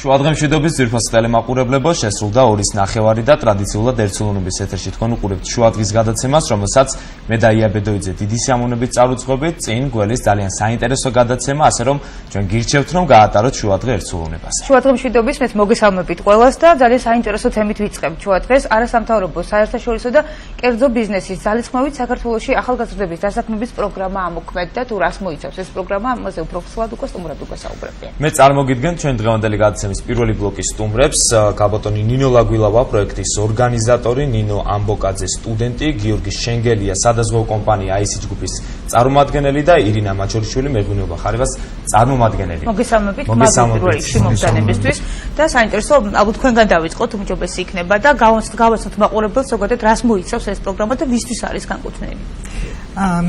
შუადღემშვიდობის ძვირფას ტელემაყურებლებო, შესრულდა 2:30 და ტრადიციულად ერთსულუნების ეთერში თქვენ უყურებთ შუადღის გადაცემას, რომელსაც მე და ია ბედოიძე დიდი სიამოვნებით წარუძღვებით. წინ გველის ძალიან საინტერესო გადაცემა, ასე რომ ჩვენ გირჩევთ რომ გაატაროთ შუადღე ერთსულუნებაზე. შუადღემშვიდობის მეც მოგესალმებით ყველას და ძალიან საინტერესო თემით ვიწყებთ შუადღეს. არასამთავრობო, საერთაშორისო და კერძო ბიზნესის ძალისხმევით საქართველოში ახალგაზრდების დასაქმების პროგრამა ამოქმედდა. თუ რას მოიცავს ეს პროგრამა, ამაზე უფრო ხსლად უკვე სტუმრად გვესაუბრებიან. მე წარმოგიდგენთ ჩვენ დღევანდელი გადაცემის პირველი ბლოკის სტუმრებს, გაბატონი ნინო ლაგვილავა, პროექტის ორგანიზატორი, ნინო ამბოკაძე, სტუდენტი, გიორგი შენგელია, სადაზღვევო კომპანია IC ჯგუფის წარმომადგენელი და ირინა მაჩოლიშვილი, მეღვინეობა ხარებას წარმომადგენელი. მოგესალმებით, პირველ რიგში მოგზაურობისთვის და საინტერესო ალბათ თქვენგან დავიწყოთ, უმჯობესი იქნება და გავაცნოთ მაყურებელს ზოგადად რას მოიცავს ეს პროგრამა და ვისთვის არის განკუთვნილი.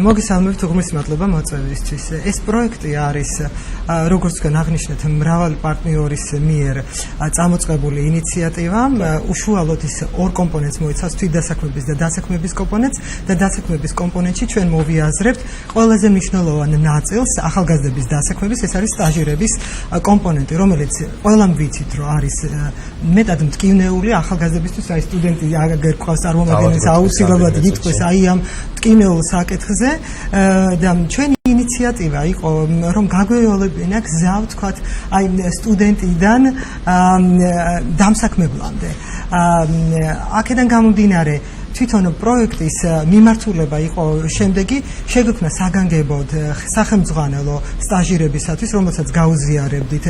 მოგესალმებით, უღრმესი მადლობა მოწვევისთვის. ეს პროექტი არის, როგორც თქვენ აღნიშნეთ, მრავალი პარტნიორის მიერ წამოწყებული ინიციატივა. უშუალოდ ის ორ კომპონენტს მოიცავს, თვითდასაქმების და დასაქმების კომპონენტს და დასაქმების კომპონენტში ჩვენ მოვიაზრებთ ყველაზე მნიშვნელოვან ნაწილს ახალგაზრდების დასაქმების, ეს არის სტაჟირების კომპონენტი, რომელიც ყველამ ვიცით, რომ არის მეტად მტკივნეული ახალგაზრდებისთვის, აი სტუდენტი აგერ ყავს წარმომადგენელს აუცილებლად იტყვის აი ამ მტკივნეულ საკითხზე და ჩვენი ინიციატივა იყო რომ გაგვეოლებინა გზა ვთქვათ აი სტუდენტიდან დამსაქმებლამდე. აქედან გამომდინარე თვითონ პროექტის მიმართულება იყო შემდეგი, შეგვექმნა საგანგებოდ სახელმძღვანელო სტაჟირებისათვის, რომელსაც გაუზიარებდით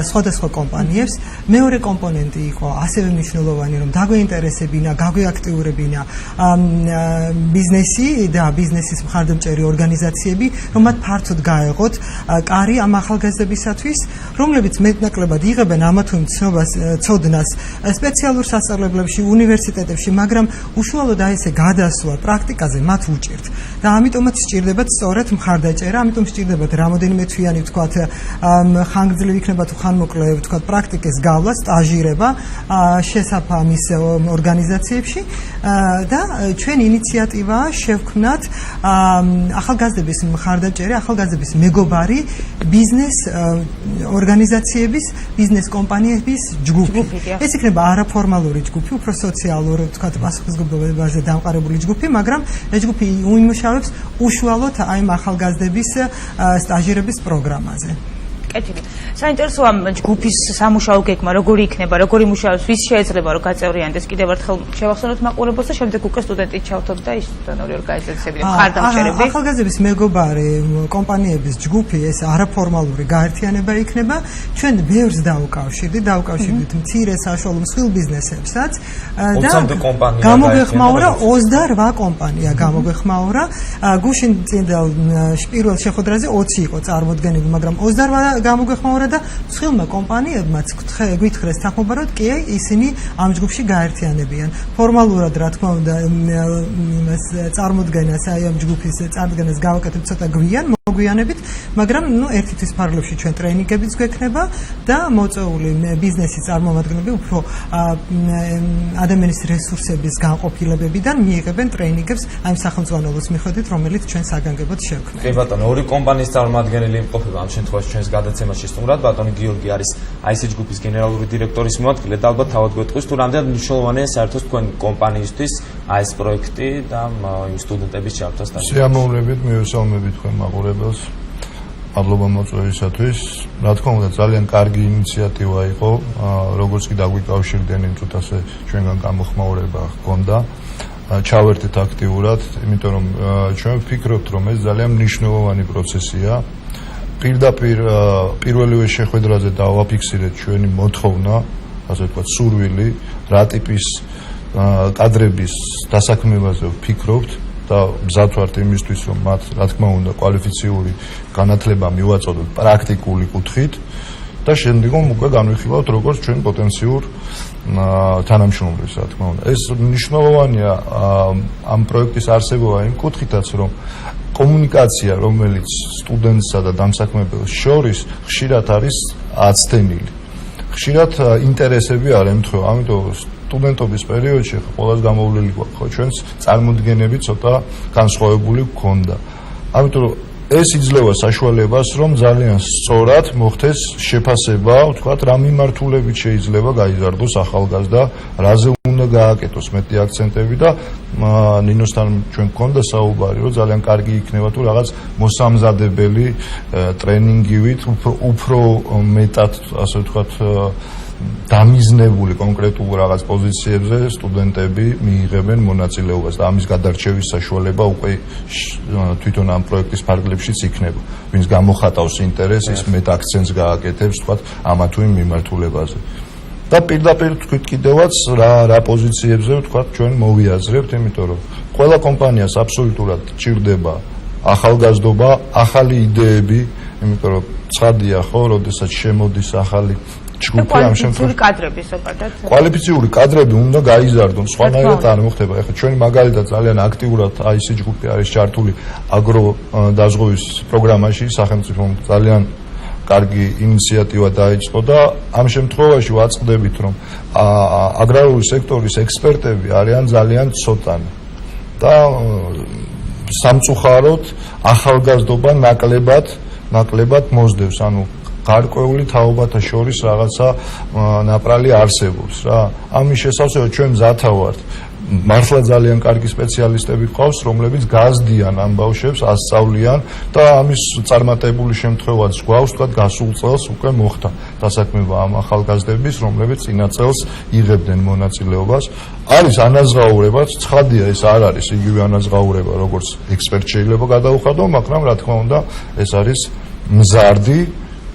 სხვადასხვა კომპანიებს. მეორე კომპონენტი იყო ასევე მნიშვნელოვანი, რომ დაგვეინტერესებინა, გაგვეაქტიურებინა ბიზნესი და ბიზნესის მხარდამჭერი ორგანიზაციები, რომ მათ ფართოდ გაეღოთ კარი ამ ახალგაზრდებისათვის, რომლებიც მეტნაკლებად იღებენ ამა თუ იმ ცოდნას სპეციალურ სასწავლებლებში, უნივერსიტეტებში, მაგრამ უშუალოდ აი ესე გადასვლა პრაქტიკაზე მათ უჭირთ და ამიტომაც სჭირდებათ სწორედ მხარდაჭერა, ამიტომ სჭირდებათ რამოდენიმე თვიანი ვთქვათ ხანგრძლივი იქნება თუ ხანმოკლე ვთქვათ პრაქტიკის გავლა, სტაჟირება შესაბამის ორგანიზაციებში და ჩვენ ინიციატივა შევქმნათ ახალგაზრდების მხარდაჭერა, ახალგაზრდების მეგობარი ბიზნეს ორგანიზაციების, ბიზნეს კომპანიების ჯგუფი. ეს იქნება არაფორმალური ჯგუფი, უფრო სოციალური ვთქვათ პასუხისმგებლობაზე დამყარებული ჯგუფი, მაგრამ ეს ჯგუფი უიმუშავებს უშუალოდ აი ამ ახალგაზრდების სტაჟირების პროგრამაზე. კეთილი. საინტერესო ამ ჯგუფის სამუშაო გეგმა როგორი იქნება, როგორი მუშაობს, ვის შეიძლება რომ გაწევრიანდეს, კიდევ ერთხელ შევახსენოთ მაყურებელს და შემდეგ უკვე სტუდენტით ჩავთოთ და ის სტუდენტური ორგანიზაციები, მხარდამჭერები. ახალგაზრდების მეგობარი კომპანიების ჯგუფი ეს არაფორმალური გაერთიანება იქნება. ჩვენ ბევრს დავუკავშირდით მცირე საშუალო მსხვილ ბიზნესებსაც და გამოგვეხმაურა 28 კომპანია გამოგვეხმაურა. გუშინ წინდელ პირველ შეხვედრაზე 20 იყო წარმოდგენილი, მაგრამ 28 გამოგვეხმაურა და მსხვილმა კომპანიებმაც გვითხრეს თანხმობა, რომ კი ისინი ამ ჯგუფში გაერთიანებიან. ფორმალურად რა თქმა უნდა იმას წარმოდგენას აი ამ ჯგუფის წარდგენას გავაკეთებ ცოტა მოგვიანებით, მაგრამ ერთი თვის ფარგლებში ჩვენ ტრეინინგებიც გვექნება და მოწვეული ბიზნესის წარმომადგენლები უფრო ადამიანის რესურსების განყოფილებებიდან მიიღებენ ტრეინინგებს აი სახელმძღვანელოს მიხედვით, რომელიც ჩვენ საგანგებოდ შევქმნით. კი ბატონო, ორი კომპანიის წარმომადგენელი იმყოფება ამ შემთხვევაში ჩვენს გადაცემაში სტუმრად. ბატონი გიორგი არის IC ჯგუფის გენერალური დირექტორის მოადგილე და ალბათ თავად გვეტყვის თუ რამდენად მნიშვნელოვანია საერთოდ თქვენ კომპანიისთვის ეს პროექტი და იმ სტუდენტების ჩართვა სტაჟში. სიამოვნებით მივესალმებით თქვენ მაყურებელს. მადლობა მოწვევისათვის. რა თქმა უნდა, ძალიან კარგი ინიციატივა იყო, როგორც კი დაგვიკავშირდნენ იმ წუთას ჩვენგან გამოხმაურება ჰქონდა. ჩავერთეთ აქტიურად, იმიტომ რომ ჩვენ ვფიქრობთ, რომ ეს ძალიან მნიშვნელოვანი პროცესია. პირდაპირ პირველივე შეხვედრაზე დავაფიქსირეთ ჩვენი მოთხოვნა, ასე ვთქვათ, სურვილი, რა ტიპის კადრების დასაქმებაზე ვფიქრობთ და მზად ვართ იმისთვის, რომ მათ, რა თქმა უნდა, კვალიფიციური განათლება მივაწოდოთ პრაქტიკული კუთხით და შემდგომ უკვე განვიხილავთ როგორც ჩვენ პოტენციურ თანამშრომლებს, რა თქმა უნდა. ეს მნიშვნელოვანია ამ პროექტის არსებობა იმ კუთხითაც, რომ კომუნიკაცია, რომელიც სტუდენტსა და დამსაქმებელს შორის ხშირად არის აცდენილი. ხშირად ინტერესები არ ემთხვევა, ამიტომ სტუდენტობის პერიოდში ყოველას გამოვლილი გვაქვს, ხო ჩვენს წარმოდგენები ცოტა განსხვავებული გვქონდა. ამიტომ ეს იძლევა საშუალებას, რომ ძალიან სწორად მოხდეს შეფასება, ვთქვათ, რა მიმართულებით შეიძლება გაიზარდოს ახალგაზრდა, რაზე უნდა გააკეთოს მეტი აქცენტები და ნინოსთან ჩვენ გქონდა საუბარი, რომ ძალიან კარგი იქნება თუ რაღაც მოსამზადებელი ტრენინგივით უფრო მეტად, ასე ვთქვათ, დამიზნებული კონკრეტულ რაღაც პოზიციებზე სტუდენტები მიიღებენ მონაწილეობას და ამის გადარჩევის საშუალება უკვე თვითონ ამ პროექტის ფარგლებშიც იქნება. ვინც გამოხატავს ინტერესს, მეტ აქცენტს გააკეთებს, ვთქვათ, ამა თუ იმ მიმართულებაზე. და პირდაპირ თქვით კიდევაც რა პოზიციებზე ვთქვათ ჩვენ მოვიაზრებთ, იმიტომ რომ ყველა კომპანიას აბსოლუტურად ჭირდება ახალგაზრდობა, ახალი იდეები, იმიტომ რომ ცხადია ხო, როდესაც შემოდის ახალი ჯგუფი ამ შემთხვევაში კვალიფიციური კადრები უნდა გაიზარდონ, სხვანაირად არ მოხდება. ეხლა ჩვენი მაგალითად ძალიან აქტიურად IC ჯგუფი არის ჩართული აგრო დაზღვევის პროგრამაში, სახელმწიფომ ძალიან კარგი ინიციატივა დაიწყო და ამ შემთხვევაში ვაწყდებით, რომ აგრარული სექტორის ექსპერტები არიან ძალიან ცოტანი და სამწუხაროდ ახალგაზრდობა ნაკლებად მოსდევს, ანუ გარკვეული თაობათა შორის რაღაცა ნაპრალი არსებობს რა. ამის შესაძლებლად ჩვენ მზათა ვართ. მართლა ძალიან კარგი სპეციალისტები ყავს, რომლებიც გაზდიან ამ ბავშვებს, ასწავლიან და ამის წარმატებული შემთხვევაც გვაქვს, თქვა გასულ წელს უკვე მოხდა დასაქმება ამ ახალგაზრდების, რომლებიც წინა წელს იღებდნენ მონაწილეობას. არის ანაზღაურებაც, ცხადია ეს არ არის იგივე ანაზღაურება, როგორც ექსპერტ შეიძლება გადაუხადო, მაგრამ რა თქმა უნდა, ეს არის მზარდი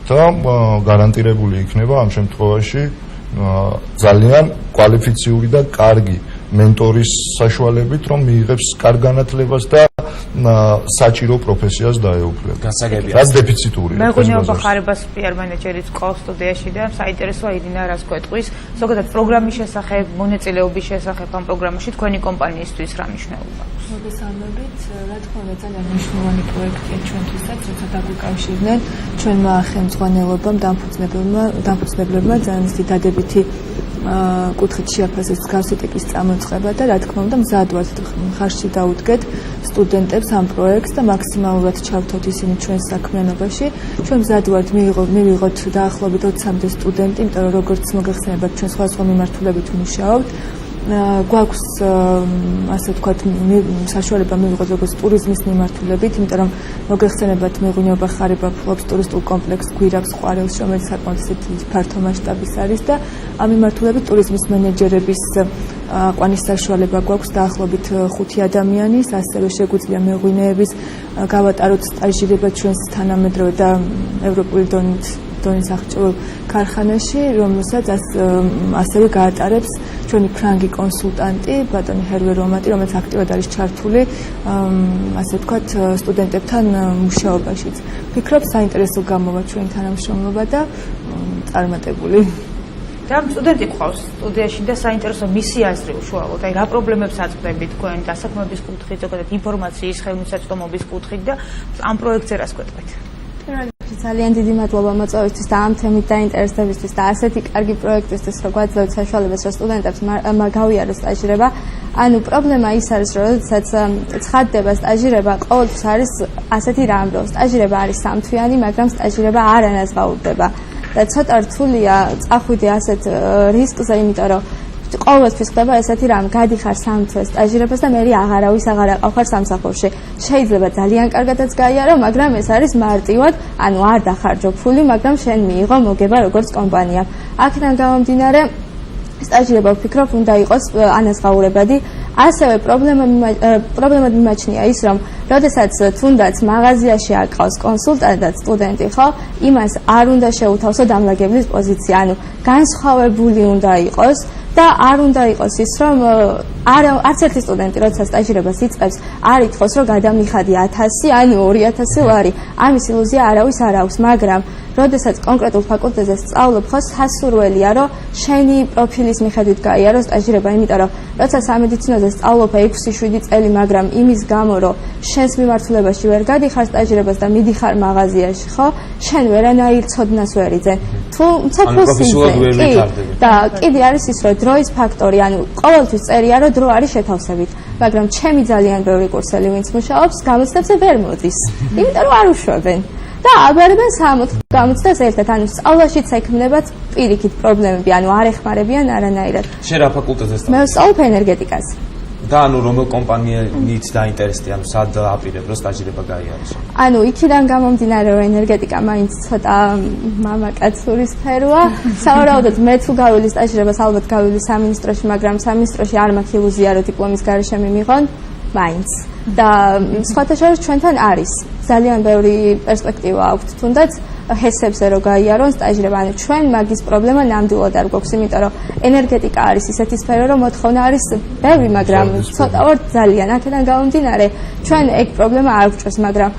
და გარანტირებული იქნება ამ შემთხვევაში ძალიან კვალიფიციური და კარგი მენტორის საშუალებით, რომ მიიღებს კარგ განათლებას და საჭირო პროფესიას დაეუფლება. რაც დეფიციტურია. მეღვინეობა ხარებას PR მენეჯერიც ყავს სტუდიაში და საინტერესოა ირინა რას გვეტყვის, ზოგადად პროგრამის შესახებ, მონაწილეობის შესახებ ამ პროგრამაში თქვენი კომპანიისთვის რა მნიშვნელობა აქვს? მოგესალმებით, რა თქმა უნდა ძალიან მნიშვნელოვანი პროექტია ჩვენთვისაც, როცა დაგვიკავშირდნენ ჩვენმა ხელმძღვანელობამ, დამფუძნებლებმა ძალიან დადებითი კუთხით შეაფასეს მსგავსი ტიპის წამოწყება და რა თქმა უნდა მზად ვართ ხარჯში დაუდგეთ სტუდენტებს ამ პროექტს და მაქსიმალურად ჩავთოთ ისინი ჩვენს საქმიანობაში. ჩვენ მზად ვართ მივიღოთ დაახლოებით 20-მდე სტუდენტი, იმიტომ რომ როგორც მოგეხსენებათ ჩვენ სხვადასხვა მიმართულებით ვმუშაობთ. გვაქვს ასე ვთქვათ საშუალება მივიღოთ როგორც ტურიზმის მიმართულებით, იმიტომ რომ მოგეხსენებათ მეღვინეობა ხარება ფლობს ტურისტულ კომპლექს გვირაბს ყვარელს, რომელიც საკმაოდ ფართო მასშტაბის არის და ამ მიმართულებით ტურიზმის მენეჯერების ყვანის საშუალება გვაქვს დაახლოებით 5 ადამიანის, ასევე შეგვიძლია მეღვინეების გავატაროთ სტაჟირება ჩვენს თანამედროვე და ევროპული დონის აღჭურვილ ქარხანაში, რომელსაც ასევე გაატარებს ჩვენი ფრანგი კონსულტანტი, ბატონი ჰერვე რომატი, რომელიც აქტიურად არის ჩართული, ასე ვთქვათ, სტუდენტებთან მუშაობაშიც. ვფიქრობ, საინტერესო გამოვა ჩვენი თანამშრომლობა და წარმატებული. და სტუდენტი ყავს სტუდიაში და საინტერესო მისი აზრი უშუალოდ, აი რა პრობლემებს აწყდებით თქვენ დასაქმების კუთხით, ზოგადად ინფორმაციის ხელმისაწვდომობის კუთხით და ამ პროექტზე რას გვეტყვით? ძალიან დიდი მადლობა მოწვევისთვის და ამ თემით დაინტერესებისთვის და ასეთი კარგი პროექტისთვის, რომ გვაძლევთ საშუალებას, რომ სტუდენტებს გავიაროს სტაჟირება. ანუ პრობლემა ის არის, რომ როდესაც ცხადდება სტაჟირება, ყოველთვის არის ასეთი რამ, რომ სტაჟირება არის სამთვიანი, მაგრამ სტაჟირება არ ანაზღაურდება. და ცოტა რთულია წახვიდე ასეთ რისკზე, იმიტომ რომ ყოველთვის ხდება ესეთი რამ, გადიხარ 3 თვეს სტაჟირებას და მე აღარავის აღარ აყავხარ სამსახურში. შეიძლება ძალიან კარგადაც გაიარო, მაგრამ ეს არის მარტივად, ანუ არ დახარჯო ფული, მაგრამ შენ მიიღო მოგება როგორც კომპანიამ. აქედან გამომდინარე, სტაჟირება ვფიქრობ, უნდა იყოს ანაზღაურებადი. ასევე პრობლემად მიმაჩნია ის, რომ როდესაც თუნდაც მაღაზიაში აყავს კონსულტანტად სტუდენტი, ხო, იმას არ უნდა შეუთავსო დამლაგებლის პოზიცია, ანუ განსხვავებული უნდა იყოს და არ უნდა იყოს ის, რომ არც ერთი სტუდენტი, როცა სტაჟირებას იწყებს, არ ითხოვს, რომ გადამიხადი 1000, ანუ 2000 ლარი. ამის ილუზია არავის არ აქვს, მაგრამ როდესაც კონკრეტულ ფაკულტეტზე სწავლობ, ხო, სასურველია, რომ შენი პროფილის მიხედვით გაიარო სტაჟირება, იმიტომ რომ როცა სამედიცინოზე სწავლობ 6-7 წელი, მაგრამ იმის გამო, რომ შენს მიმართულებაში ვერ გადიხარ სტაჟირებას და მიდიხარ მაღაზიაში, ხო, შენ ვერანაირ ცოდნას ვერ იძენ. თუმცა და კიდე არის ის, რომ დროის ფაქტორი, ანუ ყოველთვის წერია, რომ დრო არის შეთავსებით. მაგრამ ჩემი ძალიან ბევრი კურსელი ვინც მუშაობს გამოცდებზე ვერ მოდის, იმიტომ რომ არ უშვებენ. და აბარებენ 60-60-ს ერთად, ანუ სწავლაშიც ექმნებათ პირიქით პრობლემები, ანუ არ ეხმარებიან არანაირად. შენ რა ფაკულტეტზე მე ვსწავლობ ენერგეტიკას. და ანუ რომელ კომპანიით დაინტერესდი, ანუ სად აპირებ რომ სტაჟირება გაიაროს? ანუ იქიდან გამომდინარე რომ ენერგეტიკა მაინც ცოტა მამაკაცური სფეროა. სავარაუდოდ მე თუ გავილი სტაჟირებას ალბათ გავილი სამინისტროში, მაგრამ სამინისტროში არ მაქვს ილუზია რომ დიპლომის გარეშე მიმიღონ მაინც. და სხვათა შორის ჩვენთან არის ძალიან ბევრი პერსპექტივა აქვთ თუნდაც ჰესებზე რო გაიარონ სტაჟირება. ანუ ჩვენ მაგის პრობლემა ნამდვილად არ გვაქვს, იმიტომ რომ ენერგეტიკა არის ისეთი სფერო, რომ მოთხოვნა არის ბევრი, მაგრამ ცოტა ვარ ძალიან. აქედან გამომდინარე, ჩვენ ეგ პრობლემა არ გვჭირს, მაგრამ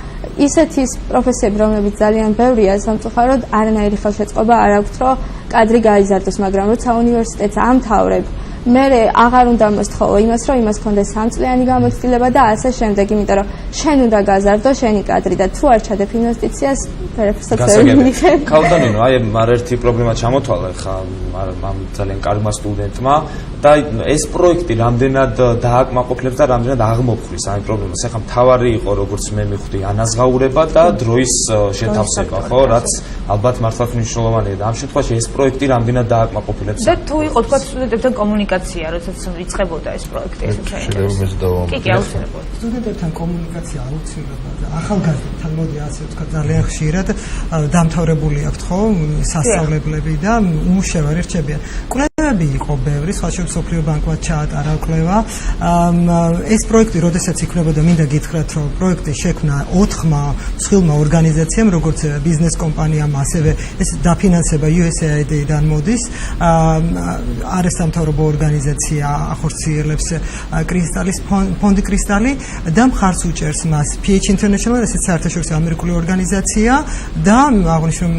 ისეთი პროფესიები, რომლებიც ძალიან ბევრია, სამწუხაროდ არანაირი ხელშეწყობა არ აქვთ, რომ კადრი გაიზარდოს, მაგრამ როცა უნივერსიტეტს ამთავრებ, მე აღარ უნდა მოსთხოვო იმას, რომ იმას კონდეს 3 წლიანი გამოცდილება და ასე შემდეგ, იმიტომ რომ შენ უნდა გაზარდო შენი კადრი და თუ არ ჩადებ ინვესტიციას, ვერაფერსაც ვერ მიიღებ. ქალბატონო, აი მარ ერთი პრობლემა ჩამოთვალა ხა ამ ძალიან კარგმა სტუდენტმა და ეს პროექტი რამდენად დააკმაყოფილებს და რამდენად აღმოფხვის ამ პრობლემას. ეხლა მთავარი იყო როგორც მე მივხვდი ანაზღაურება და დროის შეთავსება, ხო, რაც ალბათ მართლაც მნიშვნელოვანია და ამ შემთხვევაში ეს პროექტი რამდენად დააკმაყოფილებს. და თუ იყო თქვა სტუდენტებთან კომუნიკაცია, როდესაც იწყებოდა ეს პროექტი, ეს საინტერესო. კი, აუცილებლად. სტუდენტებთან კომუნიკაცია აუცილებლად. ახალგაზრდებთან მოდი ასე ვთქვა ძალიან ხშირად დამთავრებული აქვთ ხო სასწავლებლები და უმუშევარი რჩებიან. კვლევები იყო ბევრი, სხვა შორის სოფლიო ბანკმა ჩაატარა კვლევა. ეს პროექტი, როდესაც იქნებოდა, მინდა გითხრათ, რომ პროექტი შექმნა 4-მა მსხვილმა ორგანიზაციამ, როგორც ბიზნეს კომპანიამ, ასევე ეს დაფინანსება USAID-დან მოდის. არასამთავრობო ორგანიზაცია ახორციელებს კრისტალის ფონდი კრისტალი და მხარს უჭერს მას PH International, ესეც საერთაშორისო ამერიკული ორგანიზაცია და აღნიშნული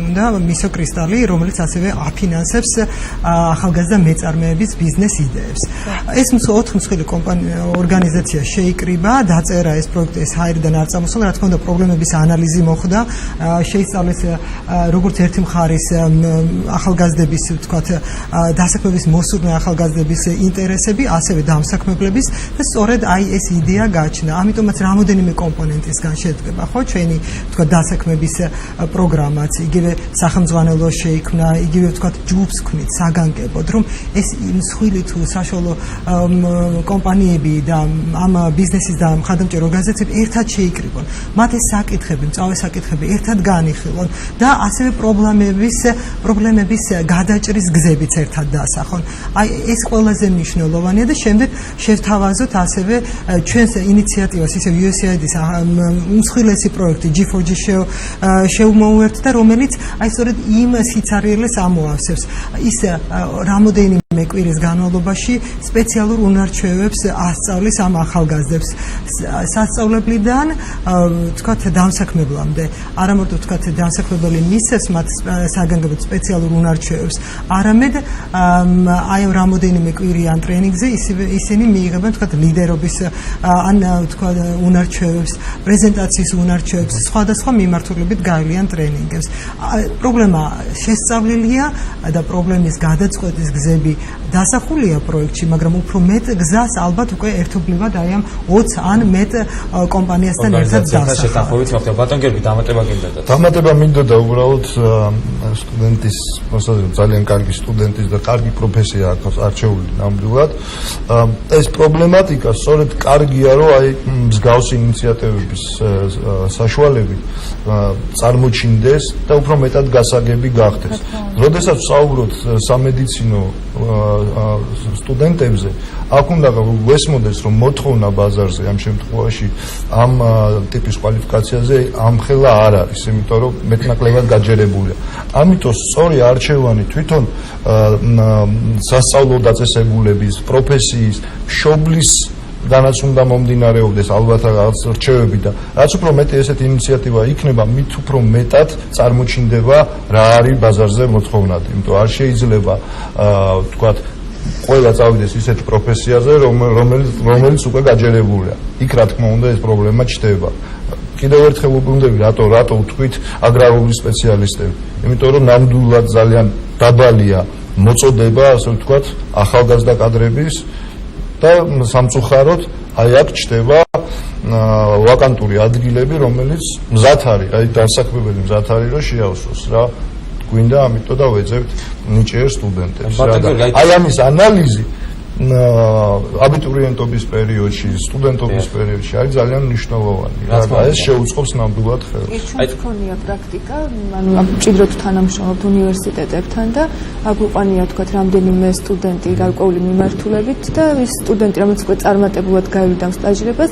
MISO კრისტალი, რომელიც ასევე აფინანსებს ახალგაზრდა მეწარმეების ბიზნეს იდეებს. ეს 4 მსხვილი ორგანიზაცია შეიკრიბა, დაწერა ეს პროექტი, ეს ჰაერიდან არ წამოსულა, რა თქმა უნდა, პრობლემების ანალიზი მოხდა, შეისწავლეს როგორც ერთი მხარის ახალგაზრდების, ვთქვათ, დასაქმების მოსურნე ახალგაზრდების ინტერესები, ასევე დამსაქმებლების და სწორედ აი ეს იდეა გაჩნდა. ამიტომაც რამოდენიმე კომპონენტისგან შედგება, ხო, ჩვენი ვთქვათ დასაქმების პროგრამაც, იგივე სახელმძღვანელო შეიქმნა, იგივე ვთქვათ ჯგუფს ვქმნით საგანგებოდ, რომ ეს მსხვილი თუ საშუალო კომპანიები და ამ ბიზნესის და მხარდამჭერ ორგანიზაციები ერთად შეიკრიბონ. მათ ეს საკითხები, მწვავე საკითხები ერთად განიხილონ და ასევე პრობლემების გადაჭრის გზებიც ერთად დასახონ. აი ეს ყველაზე მნიშვნელოვანია და შემდეგ შევთავაზოთ ასევე ჩვენს ინიციატივას, ისე USAID-ის უმსხვილესი პროექტი G4G შევმოუერთდა, რომელიც აი სწორედ იმ სიცარიელეს ამოავსებს. ის რამოდენიმე კვირის განმავლობაში სპეციალურ უნარჩვევებს ასწავლის ამ ახალგაზრდებს სასწავლებლიდან ვთქვათ დამსაქმებლამდე. არა მარტო ვთქვათ დამსაქმებელი მისცეს მათ საგანგებოდ სპეციალურ უნარჩვევებს, არამედ აი რამოდენიმე კვირიან ტრენინგზე ისინი მიიღებენ ვთქვათ ლიდერობის ან ვთქვათ უნარჩვევებს, პრეზენტაციის უნარჩვევებს, სხვადასხვა მიმართულებით გავლიან ტრენინგებს. პრობლემა შესწავლილია და პრობლემის გადაწყვეტის გზები დასახულია პროექტში, მაგრამ უფრო მეტ გზას ალბათ უკვე ერთობლივად აი ამ 20 ან მეტ კომპანიასთან ერთად დასახავით. ბატონ გერბი, დამატება გინდოდა? დამატება მინდოდა უბრალოდ სტუდენტის, ძალიან კარგი სტუდენტის და კარგი პროფესია აქვს არჩეული ნამდვილად. ეს პრობლემატიკა სწორედ კარგია, რომ აი მსგავსი ინიციატივების საშუალებით წარმოჩინდეს და უფრო მეტად გასაგები გახდეს. როდესაც ვსაუბრობთ სამედიცინო სტუდენტებზე, აქ უნდა გვესმოდეს, რომ მოთხოვნა ბაზარზე ამ შემთხვევაში ამ ტიპის კვალიფიკაციაზე ამხელა არ არის, იმიტომ რომ მეტნაკლებად გაჯერებულია. ამიტომ სწორი არჩევანი თვითონ სასწავლო დაწესებულების, პროფესიის, მშობლის განაც უნდა მომდინარეობდეს ალბათ რაღაც რჩევები და რაც უფრო მეტი ესეთი ინიციატივა იქნება, მით უფრო მეტად წარმოჩინდება რა არის ბაზარზე მოთხოვნადი. იმიტომ არ შეიძლება ვთქვათ ყველა წავიდეს ისეთ პროფესიაზე, რომელიც უკვე გაჯერებულია. იქ რა თქმა უნდა ეს პრობლემა ჩნდება. კიდევ ერთხელ უბრუნდები, რატო ვთქვით აგრარული სპეციალისტები? იმიტომ რომ ნამდვილად ძალიან დაბალია მოწოდება, ასე ვთქვათ, ახალგაზრდა კადრების და სამწუხაროდ აი აქ ჩდება ვაკანტური ადგილები, რომელიც მზად არის, აი დასაქმებელი მზად არის, რომ შეავსოს რა. გვინდა ამიტომ და ვეძებთ ნიჭიერ სტუდენტებს. აი ამის ანალიზი აბიტურიენტობის პერიოდში, სტუდენტობის პერიოდში არის ძალიან მნიშვნელოვანი. რა ეს შეუწყობს ნამდვილად ხელს. ჩვენს გქონია პრაქტიკა, ანუ მჭიდროდ თანამშრომლობთ უნივერსიტეტებთან და აგვიყვანია თქვათ რამდენიმე სტუდენტი გარკვეული მიმართულებით და ის სტუდენტი რომელიც უკვე წარმატებულად გავიდა სტაჟირებას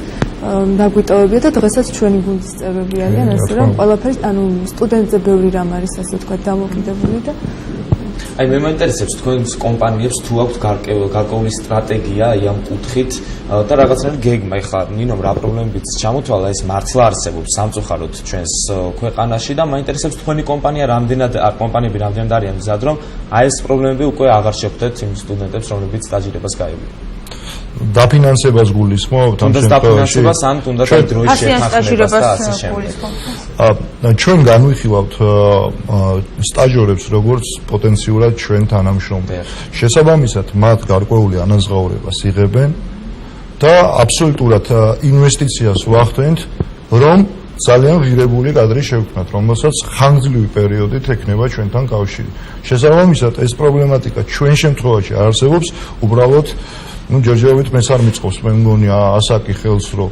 დაგვიტოვებია და დღესაც ჩვენი გუნდის წევრები არიან, ასე რომ ყველაფერი ანუ სტუდენტზე ბევრი რამ არის ასე თქვათ დამოკიდებული და აი მე მაინტერესებს თქვენს კომპანიებს თუ აქვთ გარკვეული სტრატეგია აი ამ კუთხით და რაღაცნაირად გეგმა ეხლა ნინომ რა პრობლემებიც ჩამოთვალა ეს მართლა არსებობს სამწუხაროდ ჩვენს ქვეყანაში და მაინტერესებს თქვენი კომპანიები რამდენად არიან მზად რომ აი ეს პრობლემები უკვე აღარ შეხვდეთ იმ სტუდენტებს რომლებიც სტაჟირებას გაივლიან დაფინანსებას გულისხმობთ ამ შემთხვევაში ან თუნდაც დროის შეთანხმებას და ასე შემდეგ. ჩვენ განვიხილავთ სტაჟიორებს როგორც პოტენციურად ჩვენ თანამშრომლებს. შესაბამისად მათ გარკვეული ანაზღაურებას იღებენ და აბსოლუტურად ინვესტიციას ვახდენთ რომ ძალიან ღირებული კადრი შევქმნათ, რომელსაც ხანგრძლივი პერიოდით ექნება ჩვენთან კავშირი. შესაბამისად ეს პრობლემატიკა ჩვენ შემთხვევაში არსებობს უბრალოდ ჯერჯერობით მეც არ მიწყობს, მე მგონი ასაკი ხელს რომ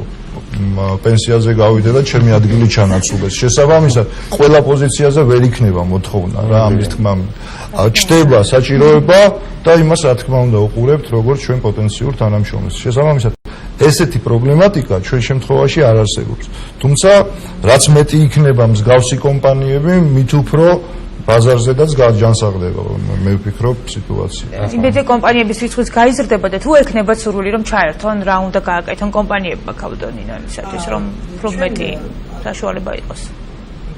პენსიაზე გავიდე და ჩემი ადგილი ჩანაცვლეს. შესაბამისად, ყველა პოზიციაზე ვერ იქნება მოთხოვნა რა ამის თქმა. ჩდება საჭიროება და იმას რა თქმა უნდა უყურებთ როგორც ჩვენ პოტენციურ თანამშრომლებს. შესაბამისად, ესეთი პრობლემატიკა ჩვენ შემთხვევაში არ არსებობს. თუმცა, რაც მეტი იქნება მსგავსი კომპანიები, მით უფრო ბაზარზედაც გაჯანსაღდება, მე ვფიქრობ სიტუაცია. იმედია კომპანიების რიცხვიც გაიზრდება და თუ ექნებათ სურვილი რომ ჩაერთონ, რა უნდა გააკეთონ კომპანიებმა ქალბატონინო იმისათვის რომ უფრო მეტი საშუალება იყოს.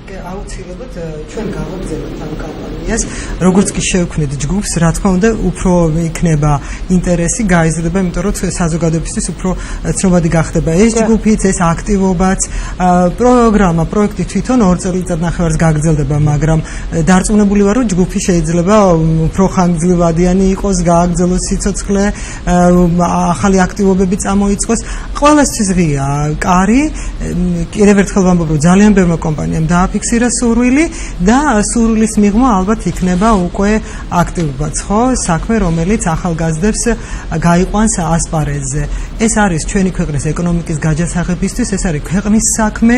აუცილებლად ჩვენ გავაგზავნებთ ამ კომპანიას, როგორც კი შევქმნით ჯგუფს, რა თქმა უნდა, უფრო იქნება ინტერესი, გაიზრდება, იმიტომ რომ საზოგადოებისთვის უფრო ცნობადი გახდება ეს ჯგუფიც, ეს აქტივობაც, პროგრამა, პროექტი თვითონ 2 წელიწადნახევარს გაგრძელდება, მაგრამ დარწმუნებული ვარ, რომ ჯგუფი შეიძლება უფრო ხანგრძლივადიანი იყოს, გააგრძელოს სიცოცხლე, ახალი აქტივობები წამოიწყოს. ყველასთვის ღია კარი, კიდევ ერთხელ ვამბობ, რომ ძალიან ბევრმა კომპანიამ დააფიქსირა სურვილი და სურვილის მიღმა ალბათ იქნება უკვე აქტივობაც, ხო, საქმე, რომელიც ახალგაზრდებს გაიყვანს ასპარეზზე. ეს არის ჩვენი ქვეყნის ეკონომიკის გაჯასახებისთვის, ეს არის ქვეყნის საქმე,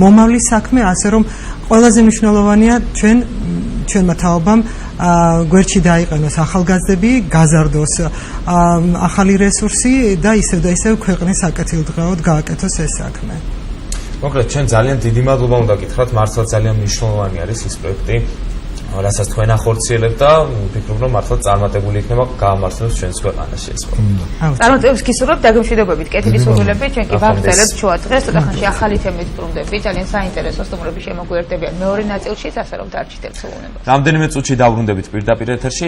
მომავლის საქმე, ასე რომ ყველაზე მნიშვნელოვანია ჩვენმა თაობამ გვერდში დაიყენოს ახალგაზრდები, გაზარდოს ახალი რესურსი და ისევ ქვეყნის საკეთილდღეოდ გააკეთოს ეს საქმე. კონკრეტ ჩვენ ძალიან დიდი მადლობა უნდა გითხრათ, მართლა ძალიან მნიშვნელოვანი არის ის პროექტი, რასაც თქვენ ახორციელებთ და ვფიქრობ, რომ მართლა წარმატებული იქნება გაამართლოს ჩვენს ქვეყანაში ეს პროექტი. წარმატებებს გისურვებთ, დაგემშვიდობებით, კეთილი სურვილები, ჩვენ კი ვაგრძელებთ შუა დღეს, ცოტა ხანში ახალი თემით ბრუნდებით, ძალიან საინტერესო სტუმრები შემოგვიერთებიან მეორე ნაწილშიც, ასე რომ დარჩით ერთსულუნებას. რამდენიმე წუთში დავბრუნდებით პირდაპირ ეთერში.